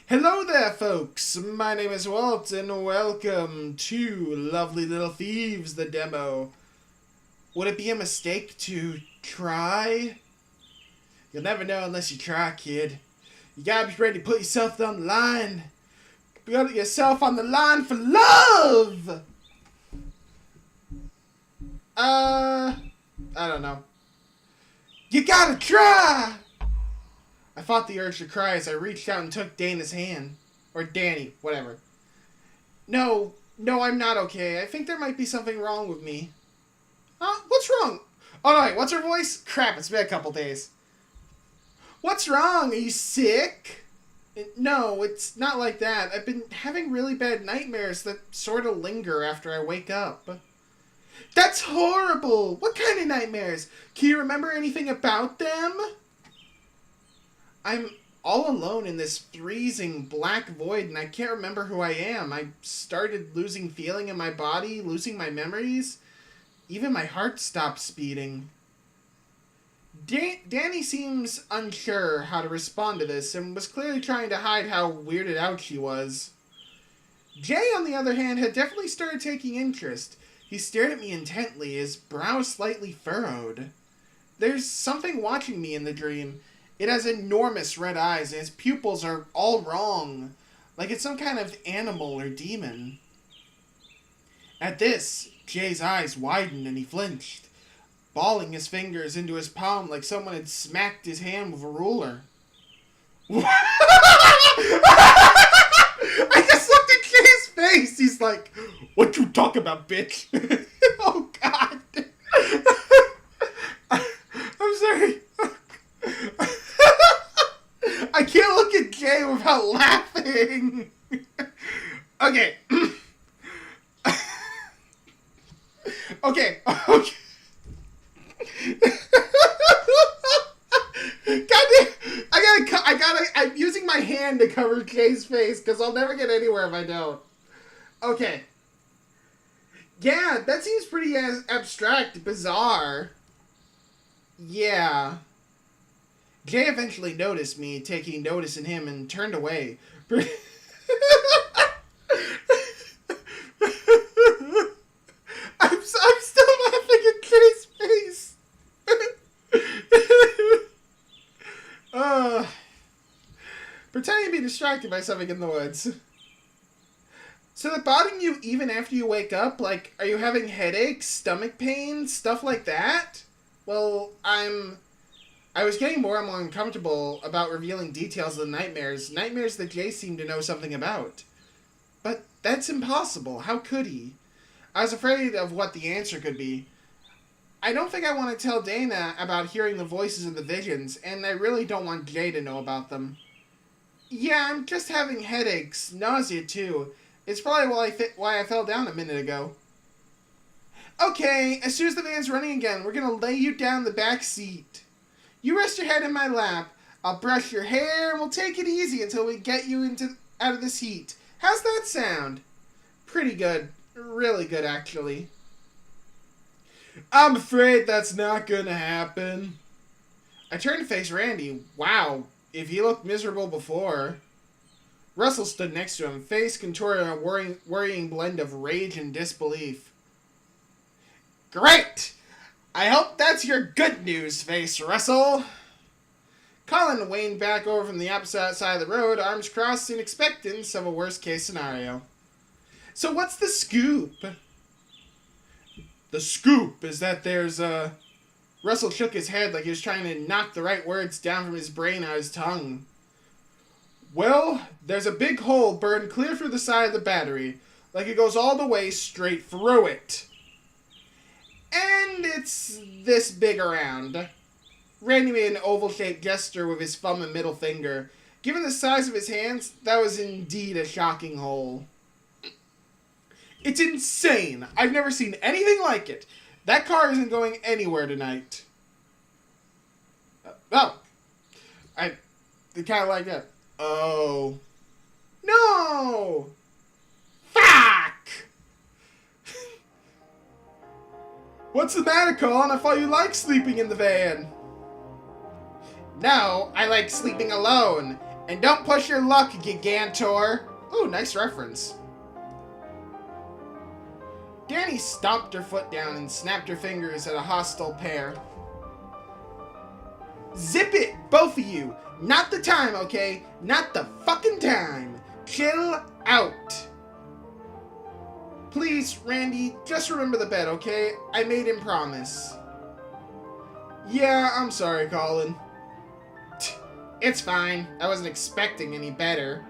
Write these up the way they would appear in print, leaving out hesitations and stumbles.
Hello there, folks! My name is Walt, and welcome to Lovely Little Thieves, the demo. Would it be a mistake to try? You'll never know unless you try, kid. You gotta be ready to put yourself on the line. Put yourself on the line for love! I don't know. You gotta try! I fought the urge to cry as I reached out and took Dana's hand. Or Danny, whatever. No, I'm not okay. I think there might be something wrong with me. Huh? What's wrong? Oh, no, wait, what's her voice? Crap, it's been a couple days. What's wrong? Are you sick? No, it's not like that. I've been having really bad nightmares that sort of linger after I wake up. That's horrible! What kind of nightmares? Can you remember anything about them? I'm all alone in this freezing black void and I can't remember who I am. I started losing feeling in my body, losing my memories. Even my heart stopped speeding. Danny seems unsure how to respond to this and was clearly trying to hide how weirded out she was. Jay, on the other hand, had definitely started taking interest. He stared at me intently, his brow slightly furrowed. There's something watching me in the dream. It has enormous red eyes, and its pupils are all wrong, like it's some kind of animal or demon. At this, Jay's eyes widened and he flinched, balling his fingers into his palm like someone had smacked his hand with a ruler. I just looked at Jay's face. He's like, "What you talk about, bitch?" Oh, God. I'm sorry. I can't look at Jay without laughing. Okay. Okay. I'm using my hand to cover Jay's face because I'll never get anywhere if I don't. Okay. Yeah, that seems pretty abstract, bizarre. Yeah. Jay eventually noticed me taking notice in him and turned away. I'm still laughing at Jay's face. Pretending to be distracted by something in the woods. So they're bothering you even after you wake up? Like, are you having headaches, stomach pain, stuff like that? Well, I was getting more and more uncomfortable about revealing details of the nightmares that Jay seemed to know something about. But that's impossible. How could he? I was afraid of what the answer could be. I don't think I want to tell Dana about hearing the voices of the visions, and I really don't want Jay to know about them. Yeah, I'm just having headaches, nausea too. It's probably why I fell down a minute ago. Okay, as soon as the van's running again, we're gonna lay you down the back seat. You rest your head in my lap. I'll brush your hair, and we'll take it easy until we get you out of this heat. How's that sound? Pretty good. Really good, actually. I'm afraid that's not gonna happen. I turned to face Randy. Wow, if he looked miserable before. Russell stood next to him, face contorted in a worrying blend of rage and disbelief. Great! I hope that's your good news, face, Russell. Colin waned back over from the opposite side of the road, arms crossed in expectance of a worst-case scenario. So what's the scoop? The scoop is that there's Russell shook his head like he was trying to knock the right words down from his brain out his tongue. Well, there's a big hole burned clear through the side of the battery, like it goes all the way straight through it. And it's this big around. Randy made an oval-shaped gesture with his thumb and middle finger. Given the size of his hands, that was indeed a shocking hole. It's insane! I've never seen anything like it. That car isn't going anywhere tonight. I kind of like that. Oh. No! Fuck! What's the matter, Colin? I thought you liked sleeping in the van. No, I like sleeping alone. And don't push your luck, Gigantor. Ooh, nice reference. Danny stomped her foot down and snapped her fingers at a hostile pair. Zip it, both of you. Not the time, okay? Not the fucking time. Chill out. Please, Randy, just remember the bet, okay? I made him promise. Yeah, I'm sorry, Colin. It's fine. I wasn't expecting any better.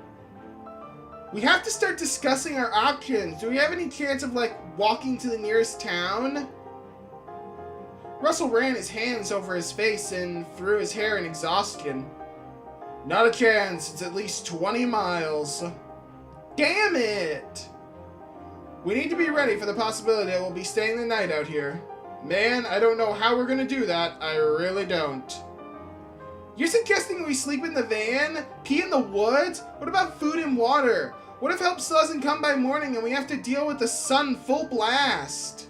We have to start discussing our options. Do we have any chance of, like, walking to the nearest town? Russell ran his hands over his face and through his hair in exhaustion. Not a chance. It's at least 20 miles. Damn it! We need to be ready for the possibility that we'll be staying the night out here. Man, I don't know how we're gonna do that. I really don't. You're suggesting we sleep in the van? Pee in the woods? What about food and water? What if help doesn't come by morning and we have to deal with the sun full blast?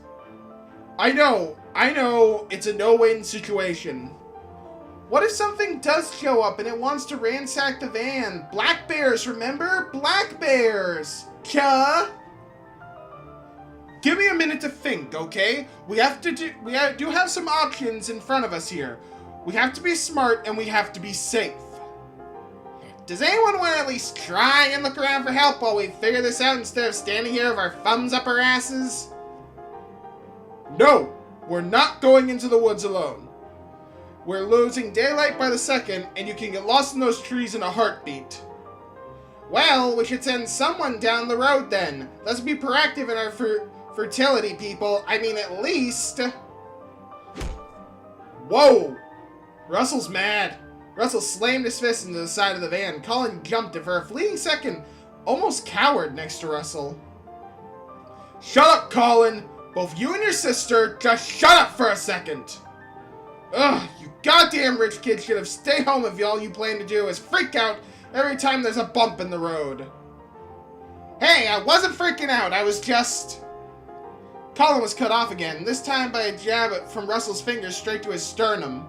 I know, it's a no-win situation. What if something does show up and it wants to ransack the van? Black bears, remember? Black bears! Cha? Give me a minute to think, okay? We do have some options in front of us here. We have to be smart and we have to be safe. Does anyone want to at least try and look around for help while we figure this out instead of standing here with our thumbs up our asses? No, we're not going into the woods alone. We're losing daylight by the second, and you can get lost in those trees in a heartbeat. Well, we should send someone down the road then. Let's be proactive in our fertility, people. I mean, at least... Whoa! Russell's mad. Russell slammed his fist into the side of the van. Colin jumped and for a fleeting second, almost cowered next to Russell. Shut up, Colin! Both you and your sister, just shut up for a second! Ugh, you goddamn rich kids should have stayed home if all you plan to do is freak out every time there's a bump in the road. Hey, I wasn't freaking out, I was just... Colin was cut off again, this time by a jab from Russell's fingers straight to his sternum.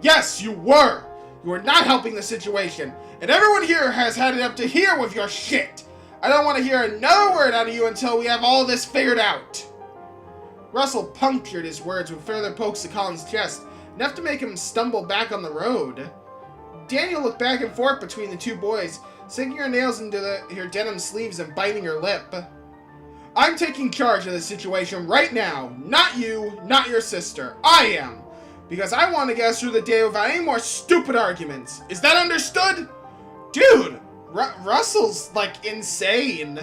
Yes, you were! You were not helping the situation, and everyone here has had it up to here with your shit! I don't want to hear another word out of you until we have all this figured out! Russell punctured his words with further pokes to Colin's chest, enough to make him stumble back on the road. Daniel looked back and forth between the two boys, sinking her nails into her denim sleeves and biting her lip. I'm taking charge of the situation right now. Not you, not your sister. I am. Because I want to get us through the day without any more stupid arguments. Is that understood? Dude, Russell's, like, insane.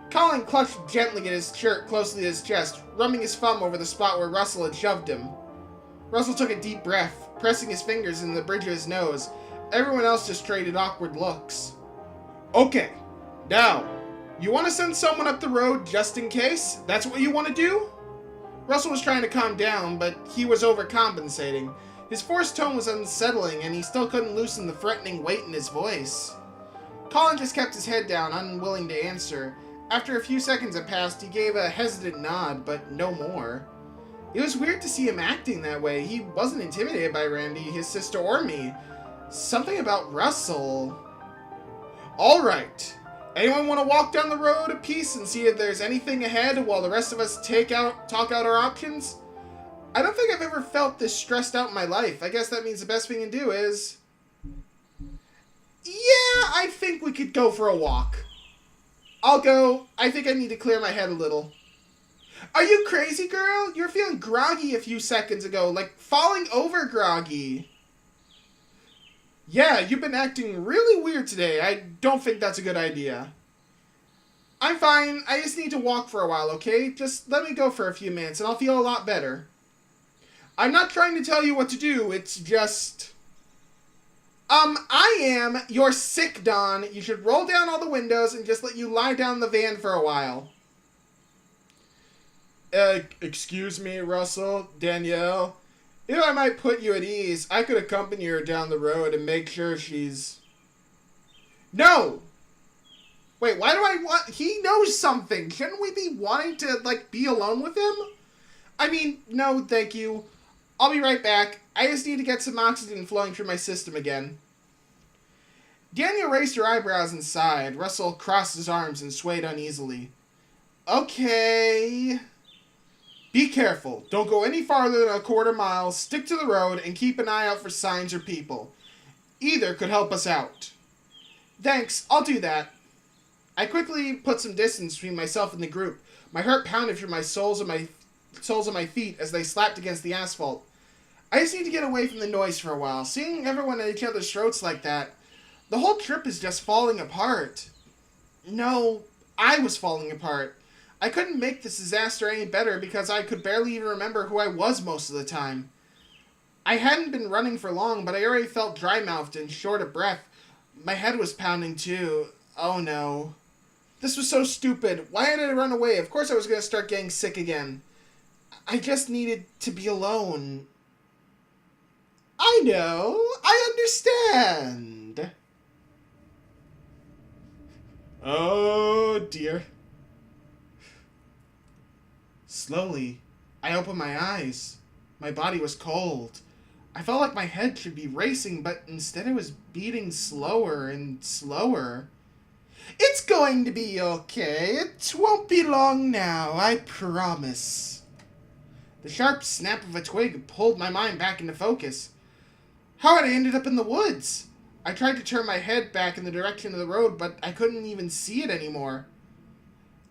Colin clutched gently at his shirt closely to his chest, rubbing his thumb over the spot where Russell had shoved him. Russell took a deep breath, pressing his fingers in the bridge of his nose. Everyone else just traded awkward looks. Okay, now, you want to send someone up the road just in case? That's what you want to do? Russell was trying to calm down, but he was overcompensating. His forced tone was unsettling, and he still couldn't loosen the threatening weight in his voice. Colin just kept his head down, unwilling to answer. After a few seconds had passed, he gave a hesitant nod, but no more. It was weird to see him acting that way. He wasn't intimidated by Randy, his sister, or me. Something about Russell... Alright. Anyone want to walk down the road a piece and see if there's anything ahead while the rest of us talk out our options? I don't think I've ever felt this stressed out in my life. I guess that means the best thing to do is... Yeah, I think we could go for a walk. I'll go. I think I need to clear my head a little. Are you crazy, girl? You were feeling groggy a few seconds ago, like falling over groggy. Yeah, you've been acting really weird today. I don't think that's a good idea. I'm fine. I just need to walk for a while, okay? Just let me go for a few minutes and I'll feel a lot better. I'm not trying to tell you what to do. It's just... I am. You're sick, Don. You should roll down all the windows and just let you lie down in the van for a while. Excuse me, Russell, Danielle. If I might put you at ease, I could accompany her down the road and make sure she's... No! Wait, why do I want... He knows something. Shouldn't we be wanting to, like, be alone with him? I mean, no, thank you. I'll be right back. I just need to get some oxygen flowing through my system again. Daniel raised her eyebrows and sighed. Russell crossed his arms and swayed uneasily. Okay. Be careful. Don't go any farther than a quarter mile. Stick to the road and keep an eye out for signs or people. Either could help us out. Thanks, I'll do that. I quickly put some distance between myself and the group. My heart pounded through my soles of my feet as they slapped against the asphalt. I just need to get away from the noise for a while. Seeing everyone at each other's throats like that, the whole trip is just falling apart. No, I was falling apart. I couldn't make this disaster any better because I could barely even remember who I was most of the time. I hadn't been running for long, but I already felt dry-mouthed and short of breath. My head was pounding too. Oh no. This was so stupid. Why had I run away? Of course I was going to start getting sick again. I just needed to be alone. I know. I understand. Oh dear. Slowly, I opened my eyes. My body was cold. I felt like my head should be racing, but instead it was beating slower and slower. It's going to be okay. It won't be long now, I promise. The sharp snap of a twig pulled my mind back into focus. How had I ended up in the woods? I tried to turn my head back in the direction of the road, but I couldn't even see it anymore.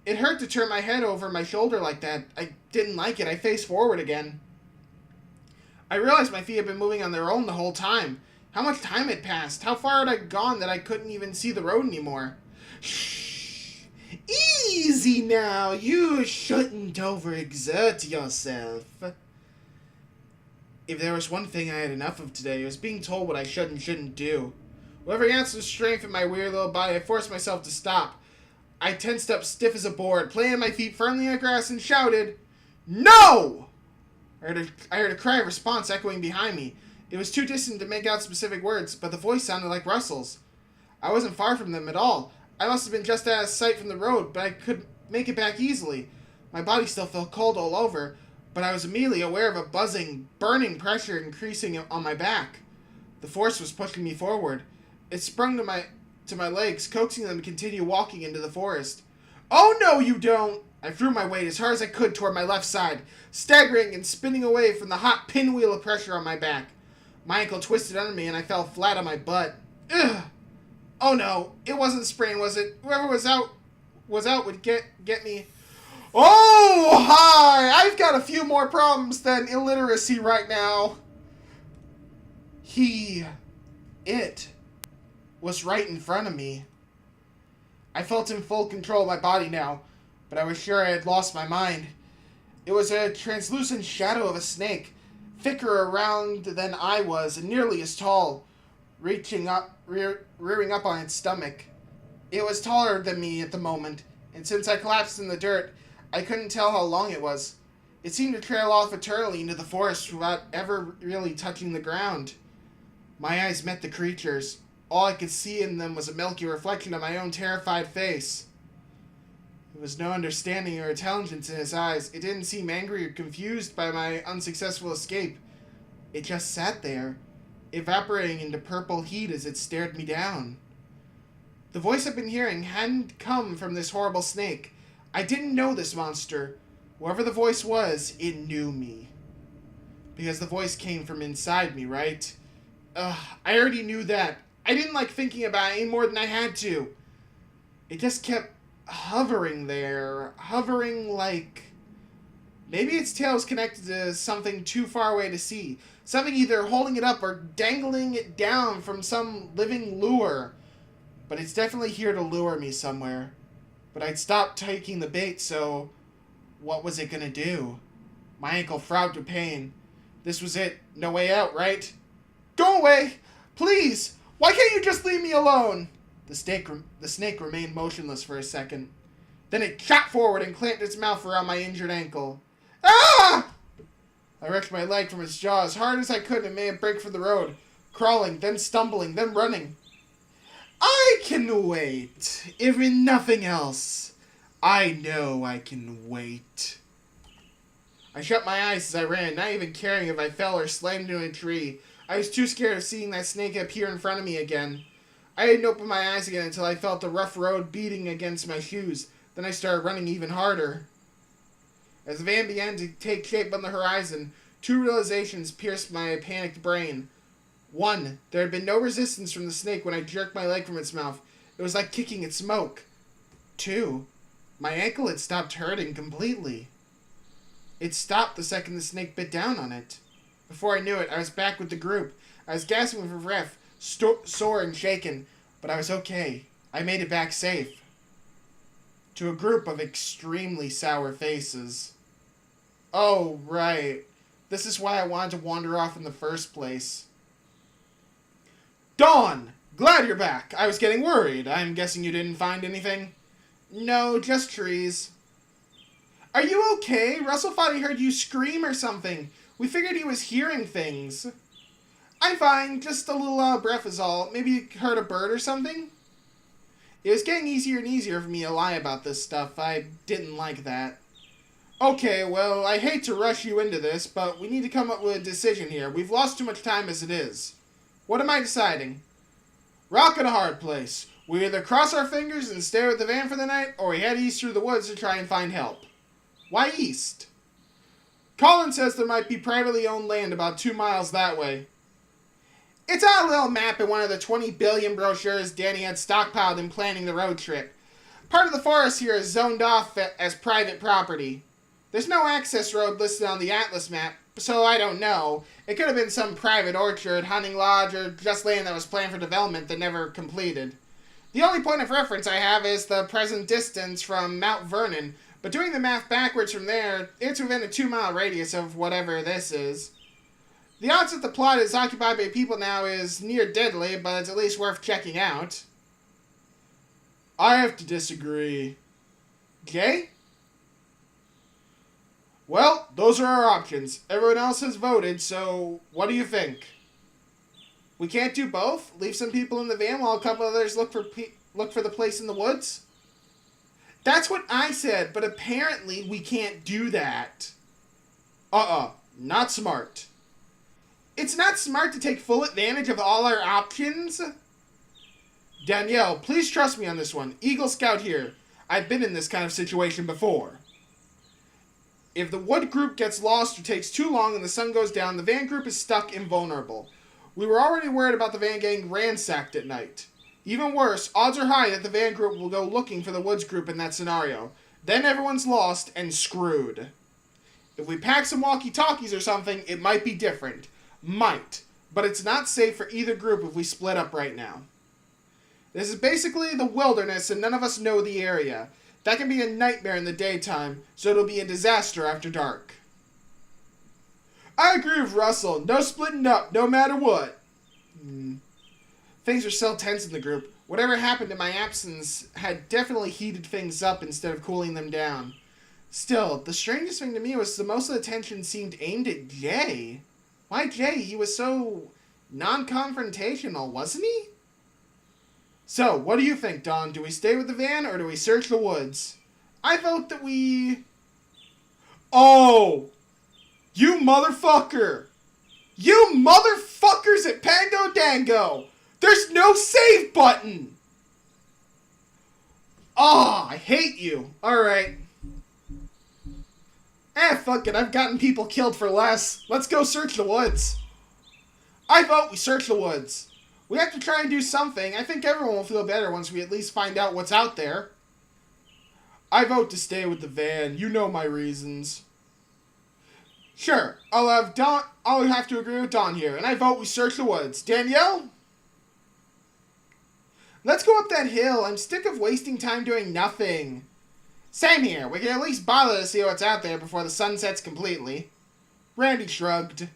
It hurt to turn my head over my shoulder like that. I didn't like it. I faced forward again. I realized my feet had been moving on their own the whole time. How much time had passed? How far had I gone that I couldn't even see the road anymore? Shh! Easy now! You shouldn't overexert yourself. If there was one thing I had enough of today, it was being told what I should and shouldn't do. With every ounce of strength in my weird little body, I forced myself to stop. I tensed up stiff as a board, planted my feet firmly on the grass, and shouted, "No!" I heard a cry of response echoing behind me. It was too distant to make out specific words, but the voice sounded like Russell's. I wasn't far from them at all. I must have been just out of sight from the road, but I could make it back easily. My body still felt cold all over, but I was immediately aware of a buzzing, burning pressure increasing on my back. The force was pushing me forward. It sprung to my legs, coaxing them to continue walking into the forest. "Oh no, you don't!" I threw my weight as hard as I could toward my left side, staggering and spinning away from the hot pinwheel of pressure on my back. My ankle twisted under me and I fell flat on my butt. Ugh! Oh no, it wasn't the sprain, was it? Whoever was out would get me. Oh, hi! I've got a few more problems than illiteracy right now. It was right in front of me. I felt in full control of my body now, but I was sure I had lost my mind. It was a translucent shadow of a snake, thicker around than I was, and nearly as tall, rearing up on its stomach. It was taller than me at the moment, and since I collapsed in the dirt, I couldn't tell how long it was. It seemed to trail off eternally into the forest without ever really touching the ground. My eyes met the creature's. All I could see in them was a milky reflection of my own terrified face. There was no understanding or intelligence in his eyes. It didn't seem angry or confused by my unsuccessful escape. It just sat there, evaporating into purple heat as it stared me down. The voice I'd been hearing hadn't come from this horrible snake. I didn't know this monster. Whoever the voice was, it knew me. Because the voice came from inside me, right? I already knew that. I didn't like thinking about it any more than I had to. It just kept hovering there. Hovering like... Maybe its tail was connected to something too far away to see. Something either holding it up or dangling it down from some living lure. But it's definitely here to lure me somewhere. But I'd stopped taking the bait, so... What was it gonna do? My ankle throbbed with pain. This was it. No way out, right? Go away! Please! Why can't you just leave me alone? The snake remained motionless for a second. Then it shot forward and clamped its mouth around my injured ankle. Ah! I wrenched my leg from its jaw as hard as I could and made a break for the road, crawling, then stumbling, then running. I can wait. If in nothing else, I know I can wait. I shut my eyes as I ran, not even caring if I fell or slammed into a tree. I was too scared of seeing that snake appear in front of me again. I didn't open my eyes again until I felt the rough road beating against my shoes. Then I started running even harder. As the van began to take shape on the horizon, two realizations pierced my panicked brain. One, there had been no resistance from the snake when I jerked my leg from its mouth. It was like kicking at smoke. Two, my ankle had stopped hurting completely. It stopped the second the snake bit down on it. Before I knew it, I was back with the group. I was gasping for breath, sore and shaken, but I was okay. I made it back safe. To a group of extremely sour faces. Oh, right. This is why I wanted to wander off in the first place. Dawn! Glad you're back. I was getting worried. I'm guessing you didn't find anything? No, just trees. Are you okay? Russell thought he heard you scream or something. We figured he was hearing things. I'm fine. Just a little out of breath is all. Maybe you heard a bird or something? It was getting easier and easier for me to lie about this stuff. I didn't like that. Okay, well, I hate to rush you into this, but we need to come up with a decision here. We've lost too much time as it is. What am I deciding? Rock in a hard place. We either cross our fingers and stay with the van for the night, or we head east through the woods to try and find help. Why east? Colin says there might be privately owned land about 2 miles that way. It's on a little map in one of the 20 billion brochures Danny had stockpiled in planning the road trip. Part of the forest here is zoned off as private property. There's no access road listed on the Atlas map, so I don't know. It could have been some private orchard, hunting lodge, or just land that was planned for development that never completed. The only point of reference I have is the present distance from Mount Vernon, but doing the math backwards from there, it's within a 2-mile radius of whatever this is. The odds that the plot is occupied by people now is near deadly, but it's at least worth checking out. I have to disagree. Jay? Well, those are our options. Everyone else has voted, so what do you think? We can't do both? Leave some people in the van while a couple others look for the place in the woods? That's what I said, but apparently we can't do that. Not smart. It's not smart to take full advantage of all our options? Danielle, please trust me on this one. Eagle Scout here. I've been in this kind of situation before. If the wood group gets lost or takes too long and the sun goes down, the van group is stuck invulnerable. We were already worried about the van getting ransacked at night. Even worse, odds are high that the van group will go looking for the woods group in that scenario. Then everyone's lost and screwed. If we pack some walkie-talkies or something, it might be different. Might. But it's not safe for either group if we split up right now. This is basically the wilderness and none of us know the area. That can be a nightmare in the daytime, so it'll be a disaster after dark. I agree with Russell. No splitting up, no matter what. Things are so tense in the group. Whatever happened in my absence had definitely heated things up instead of cooling them down. Still, the strangest thing to me was that most of the tension seemed aimed at Jay. Why Jay? He was so non-confrontational, wasn't he? So, what do you think, Dawn? Do we stay with the van or do we search the woods? I vote that we... Oh! You motherfucker! You motherfuckers at Pango Dango! There's no save button! Oh, I hate you. Alright. Fuck it. I've gotten people killed for less. Let's go search the woods. I vote we search the woods. We have to try and do something. I think everyone will feel better once we at least find out what's out there. I vote to stay with the van. You know my reasons. Sure. I'll have to agree with Dawn here. And I vote we search the woods. Danielle? Let's go up that hill. I'm sick of wasting time doing nothing. Same here. We can at least bother to see what's out there before the sun sets completely. Randy shrugged.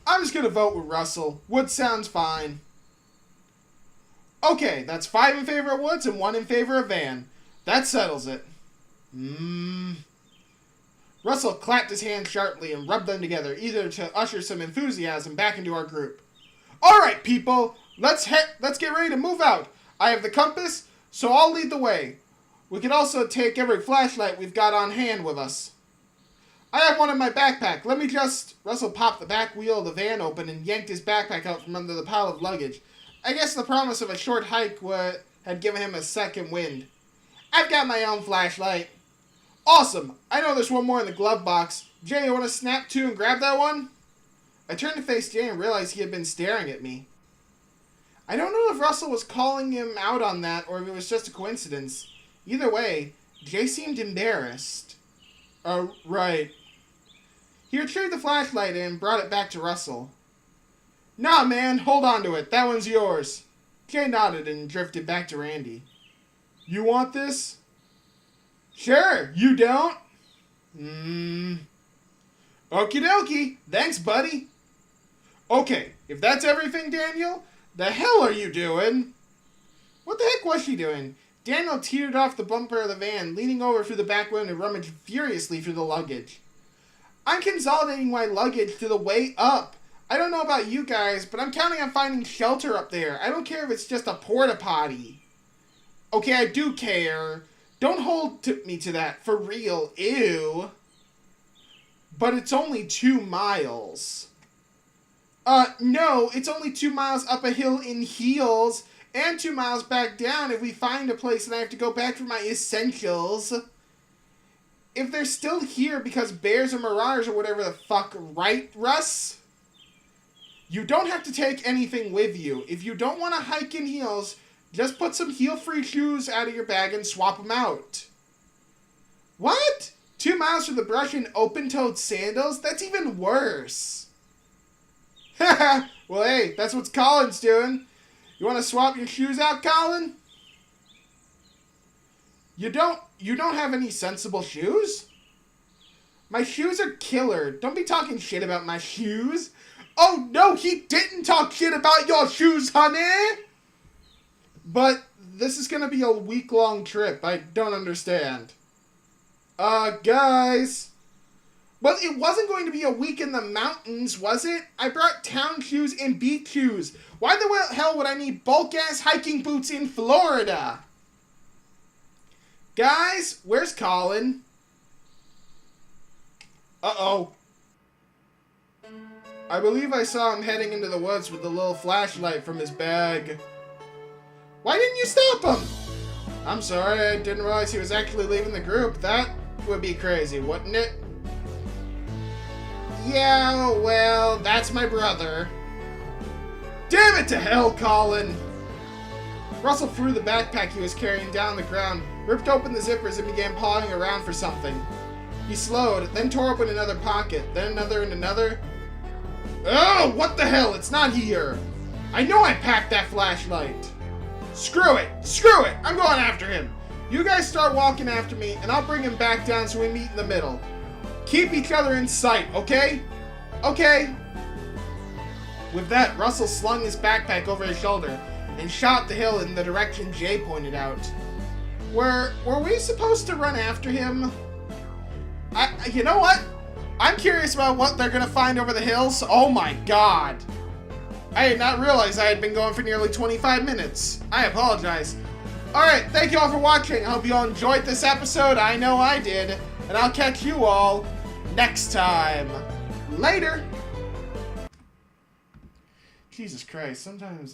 I'm just gonna vote with Russell. Woods sounds fine. Okay, that's 5 in favor of woods and 1 in favor of van. That settles it. Russell clapped his hands sharply and rubbed them together, either to usher some enthusiasm back into our group. Alright, people! Let's get ready to move out. I have the compass, so I'll lead the way. We can also take every flashlight we've got on hand with us. I have one in my backpack. Let me just... Russell popped the back wheel of the van open and yanked his backpack out from under the pile of luggage. I guess the promise of a short hike had given him a second wind. I've got my own flashlight. Awesome. I know there's one more in the glove box. Jay, you want to snap to and grab that one? I turned to face Jay and realized he had been staring at me. I don't know if Russell was calling him out on that or if it was just a coincidence. Either way, Jay seemed embarrassed. Right. He retrieved the flashlight and brought it back to Russell. Nah, man, hold on to it. That one's yours. Jay nodded and drifted back to Randy. You want this? Sure, you don't? Okie dokie. Thanks, buddy. Okay, if that's everything, Daniel, the hell are you doing? What the heck was she doing? Daniel teetered off the bumper of the van, leaning over through the back window and rummaged furiously through the luggage. I'm consolidating my luggage to the way up. I don't know about you guys, but I'm counting on finding shelter up there. I don't care if it's just a porta potty. Okay, I do care. Don't hold me to that. For real. Ew. But it's only 2 miles. No, it's only 2 miles up a hill in heels, and 2 miles back down if we find a place and I have to go back for my essentials. If they're still here because bears or marauders or whatever the fuck, right, Russ? You don't have to take anything with you. If you don't want to hike in heels, just put some heel-free shoes out of your bag and swap them out. What? 2 miles for the brush and open-toed sandals? That's even worse. Haha, well hey, that's what Colin's doing. You want to swap your shoes out, Colin? You don't have any sensible shoes? My shoes are killer. Don't be talking shit about my shoes. Oh no, he didn't talk shit about your shoes, honey! But this is gonna be a week-long trip. I don't understand. Guys. Well, it wasn't going to be a week in the mountains, was it? I brought town shoes and beach shoes. Why the hell would I need bulk-ass hiking boots in Florida? Guys, where's Colin? Uh-oh. I believe I saw him heading into the woods with the little flashlight from his bag. Why didn't you stop him? I'm sorry, I didn't realize he was actually leaving the group. That would be crazy, wouldn't it? Yeah, well, that's my brother. Damn it to hell, Colin! Russell threw the backpack he was carrying down the ground, ripped open the zippers, and began pawing around for something. He slowed, then tore open another pocket, then another and another. Oh, what the hell? It's not here! I know I packed that flashlight! Screw it! Screw it! I'm going after him! You guys start walking after me, and I'll bring him back down so we meet in the middle. Keep each other in sight, okay? Okay. With that, Russell slung his backpack over his shoulder and shot up the hill in the direction Jay pointed out. Were we supposed to run after him? You know what? I'm curious about what they're gonna find over the hills. Oh my god. I did not realize I had been going for nearly 25 minutes. I apologize. Alright, thank you all for watching. I hope you all enjoyed this episode. I know I did. And I'll catch you all next time. Later. Jesus Christ, sometimes